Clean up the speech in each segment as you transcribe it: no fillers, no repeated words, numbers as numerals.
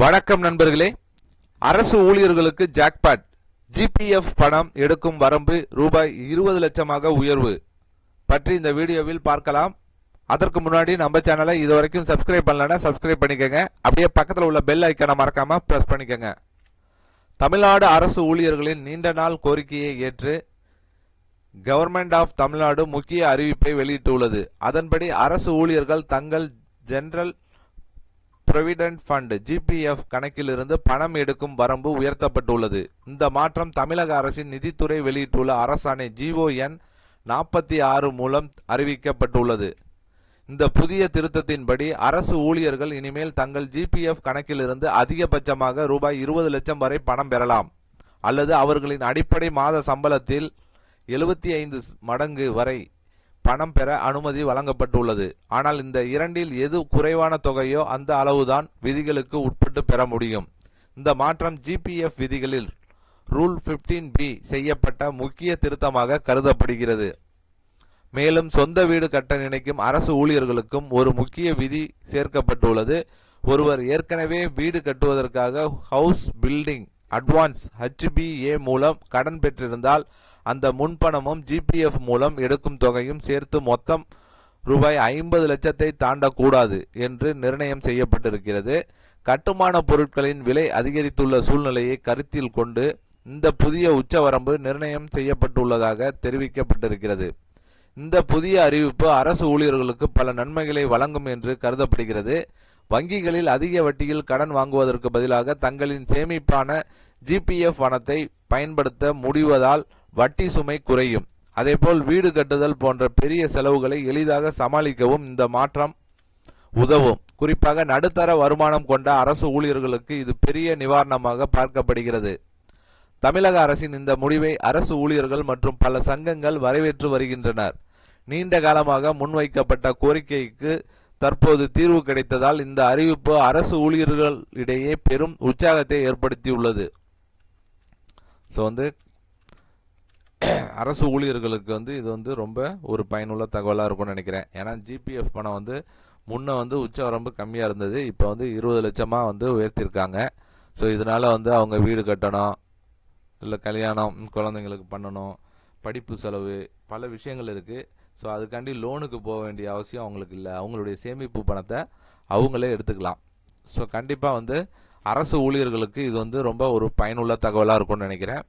வணக்கம் நண்பர்களே. அரசு ஊழியர்களுக்கு ஜாக்பாட். ஜிபிஎஃப் பணம் எடுக்கும் வரம்பு ரூபாய் 20 லட்சமாக உயர்வு பற்றி இந்த வீடியோவில் பார்க்கலாம். அதற்கு முன்னாடி நம்ம சேனலை இதுவரைக்கும் சப்ஸ்கிரைப் பண்ணலன்னா சப்ஸ்கிரைப் பண்ணிக்கங்க. அப்படியே பக்கத்தில் உள்ள பெல் ஐக்கானை மறக்காம பிரஸ் பண்ணிக்கங்க. தமிழ்நாடு அரசு ஊழியர்களின் நீண்ட நாள் கோரிக்கையை ஏற்று கவர்மெண்ட் ஆஃப் தமிழ்நாடு முக்கிய அறிவிப்பை வெளியிட்டுள்ளது. அதன்படி அரசு ஊழியர்கள் தங்கள் ஜெனரல் ப்ரொவிடென்ட் ஃபண்ட் ஜிபிஎஃப் கணக்கிலிருந்து பணம் எடுக்கும் வரம்பு உயர்த்தப்பட்டுள்ளது. இந்த மாற்றம் தமிழக அரசின் நிதித்துறை வெளியிட்டுள்ள அரசாணை GON 46 மூலம் அறிவிக்கப்பட்டுள்ளது. இந்த புதிய திருத்தத்தின்படி அரசு ஊழியர்கள் இனிமேல் தங்கள் ஜிபிஎஃப் கணக்கிலிருந்து அதிகபட்சமாக ரூபாய் 20 லட்சம் வரை பணம் பெறலாம், அல்லது அவர்களின் அடிப்படை மாத சம்பளத்தில் 75 மடங்கு வரை பணம் பெற அனுமதி வழங்கப்பட்டுள்ளது. ஆனால் இந்த இரண்டில் எது குறைவான தொகையோ அந்த அளவுதான் விதிகளுக்கு உட்பட்டு பெற முடியும். இந்த மாற்றம் ஜிபிஎஃப் விதிகளில் ரூல் 15B செய்யப்பட்ட முக்கிய திருத்தமாக கருதப்படுகிறது. மேலும் சொந்த வீடு கட்ட நினைக்கும் அரசு ஊழியர்களுக்கும் ஒரு முக்கிய விதி சேர்க்கப்பட்டுள்ளது. ஒருவர் ஏற்கனவே வீடு கட்டுவதற்காக ஹவுஸ் பில்டிங் அட்வான்ஸ் HBA மூலம் கடன் பெற்றிருந்தால் அந்த முன்பணமும் ஜிபிஎஃப் மூலம் எடுக்கும் தொகையும் சேர்த்து மொத்தம் ரூபாய் 50 லட்சத்தை தாண்டக்கூடாது என்று நிர்ணயம் செய்யப்பட்டிருக்கிறது. கட்டுமான பொருட்களின் விலை அதிகரித்துள்ள சூழ்நிலையை கருத்தில் கொண்டு இந்த புதிய உச்சவரம்பு நிர்ணயம் செய்யப்பட்டுள்ளதாக தெரிவிக்கப்பட்டிருக்கிறது. இந்த புதிய அறிவிப்பு அரசு ஊழியர்களுக்கு பல நன்மைகளை வழங்கும் என்று கருதப்படுகிறது. வங்கிகளில் அதிக வட்டியில் கடன் வாங்குவதற்கு பதிலாக தங்களின் சேமிப்பான ஜிபிஎஃப் பணத்தை பயன்படுத்த முடிவதால் வட்டி சுமை குறையும். அதேபோல் வீடு கட்டுதல் போன்ற பெரிய செலவுகளை எளிதாக சமாளிக்கவும் இந்த மாற்றம் உதவும். குறிப்பாக நடுத்தர வருமானம் கொண்ட அரசு ஊழியர்களுக்கு இது பெரிய நிவாரணமாக பார்க்கப்படுகிறது. தமிழக அரசின் இந்த முடிவை அரசு ஊழியர்கள் மற்றும் பல சங்கங்கள் வரவேற்று வருகின்றனர். நீண்ட காலமாக முன்வைக்கப்பட்ட கோரிக்கைக்கு தற்போது தீர்வு கிடைத்ததால் இந்த அறிவிப்பு அரசு ஊழியர்களிடையே பெரும் உற்சாகத்தை ஏற்படுத்தியுள்ளது. அரசு ஊழியர்களுக்கு இது ரொம்ப ஒரு பயனுள்ள தகவலாக இருக்கும்னு நினைக்கிறேன். ஏன்னா ஜிபிஎஃப் பணம் முன்ன உச்சவரம்பு கம்மியாக இருந்தது, இப்போ 20 லட்சமாக உயர்த்திருக்காங்க. ஸோ இதனால அவங்க வீடு கட்டணும், இல்லை கல்யாணம் குழந்தைங்களுக்கு பண்ணணும், படிப்பு செலவு, பல விஷயங்கள் இருக்குது. ஸோ அதுக்காண்டி லோனுக்கு போக வேண்டிய அவசியம் அவங்களுக்கு இல்லை. அவங்களுடைய சேமிப்பு பணத்தை அவங்களே எடுத்துக்கலாம். ஸோ கண்டிப்பாக அரசு ஊழியர்களுக்கு இது ரொம்ப ஒரு பயனுள்ள தகவலாக இருக்கும்னு நினைக்கிறேன்.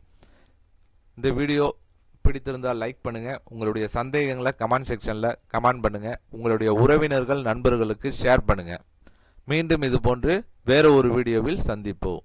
இந்த வீடியோ பிடித்திருந்தால் லைக் பண்ணுங்கள். உங்களுடைய சந்தேகங்களை கமெண்ட் செக்ஷனில் கமெண்ட் பண்ணுங்கள். உங்களுடைய உறவினர்கள் நண்பர்களுக்கு ஷேர் பண்ணுங்கள். மீண்டும் இது போன்று வேறு ஒரு வீடியோவில் சந்திப்போம்.